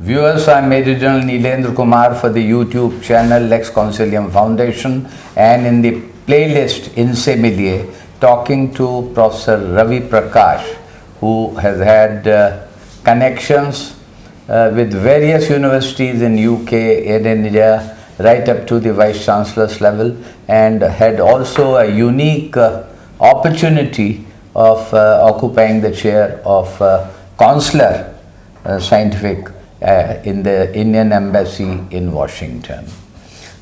Viewers, I am Major General Neelendra Kumar for the YouTube channel Lex Consilium Foundation, and in the playlist INSA Milieu, talking to Professor Ravi Prakash, who has had connections with various universities in UK, in India, right up to the Vice Chancellor's level, and had also a unique opportunity of occupying the chair of Counsellor Scientific in the Indian Embassy in Washington.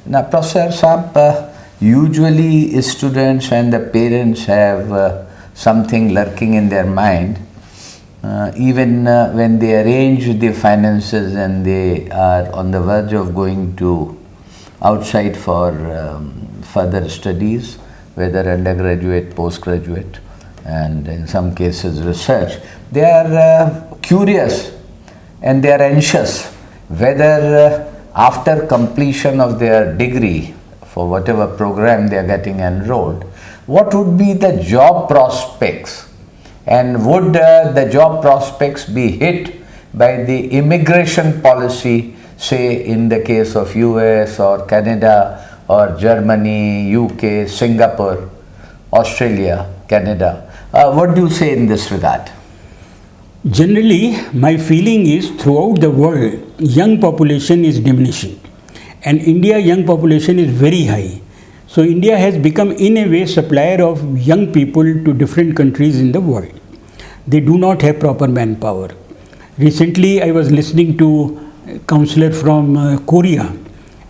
Now, Professor Saab, usually students and the parents have something lurking in their mind, even when they arrange the finances and they are on the verge of going to outside for further studies, whether undergraduate, postgraduate, and in some cases research. They are curious and they are anxious whether after completion of their degree for whatever program they are getting enrolled, what would be the job prospects, and would the job prospects be hit by the immigration policy, say in the case of US or Canada or Germany, UK, Singapore, Australia, Canada. What do you say in this regard? Generally, my feeling is throughout the world, young population is diminishing, and India young population is very high. So India has become in a way supplier of young people to different countries in the world. They do not have proper manpower. Recently, I was listening to a counselor from Korea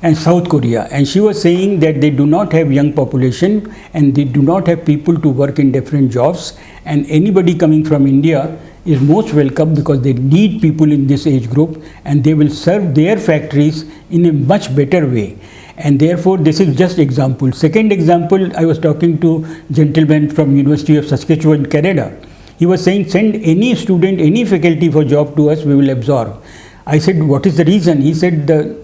and South Korea, and she was saying that they do not have young population and they do not have people to work in different jobs, and anybody coming from India is most welcome because they need people in this age group and they will serve their factories in a much better way. And therefore, this is just example. Second example, I was talking to a gentleman from University of Saskatchewan, Canada. He was saying, send any student, any faculty for job to us, we will absorb. I said, what is the reason? He said, the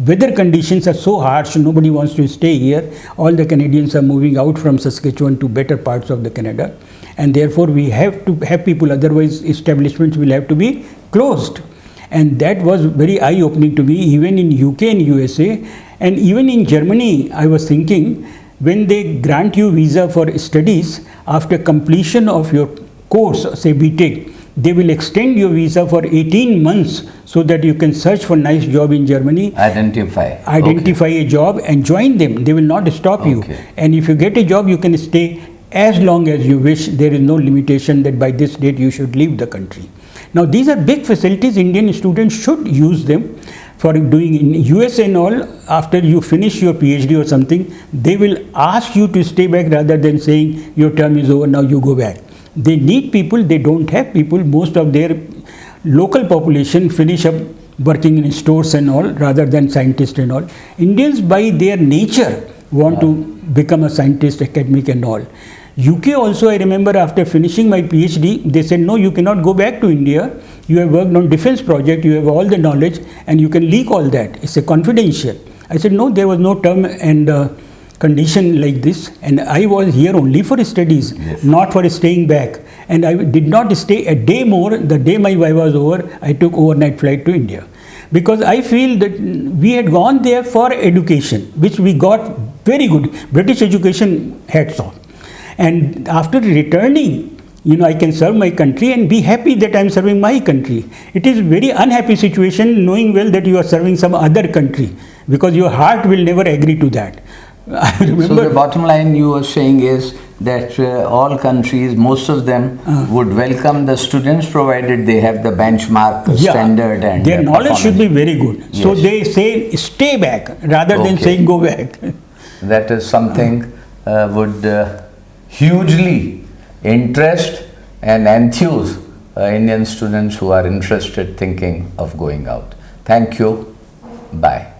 weather conditions are so harsh, nobody wants to stay here. All the Canadians are moving out from Saskatchewan to better parts of the Canada. And therefore, we have to have people, otherwise establishments will have to be closed. And that was very eye-opening to me, even in UK and USA. And even in Germany, I was thinking, when they grant you visa for studies, after completion of your course, say B.Tech, they will extend your visa for 18 months so that you can search for nice job in Germany. Identify a job and join them. They will not stop you. And if you get a job, you can stay as long as you wish. There is no limitation that by this date you should leave the country. Now, these are big facilities. Indian students should use them for doing. In US and all, after you finish your Ph.D. or something, they will ask you to stay back rather than saying your term is over, now you go back. They need people, they don't have people. Most of their local population finish up working in stores and all rather than scientists and all. Indians by their nature want to become a scientist, academic and all. UK also, I remember after finishing my PhD, they said, no, you cannot go back to India. You have worked on defense project, you have all the knowledge and you can leak all that. It's a confidential. I said, no, there was no term and condition like this, and I was here only for studies, not for staying back. And I did not stay a day more. The day my wife was over, I took overnight flight to India. Because I feel that we had gone there for education, which we got very good. British education, hats off. And after returning, I can serve my country and be happy that I am serving my country. It is very unhappy situation knowing well that you are serving some other country, because your heart will never agree to that. I remember. So the bottom line you are saying is that all countries, most of them would welcome the students provided they have the benchmark standard and their knowledge should be very good. Yes. So they say stay back rather than saying go back. That is something would hugely interest and enthuse Indian students who are interested thinking of going out. Thank you. Bye.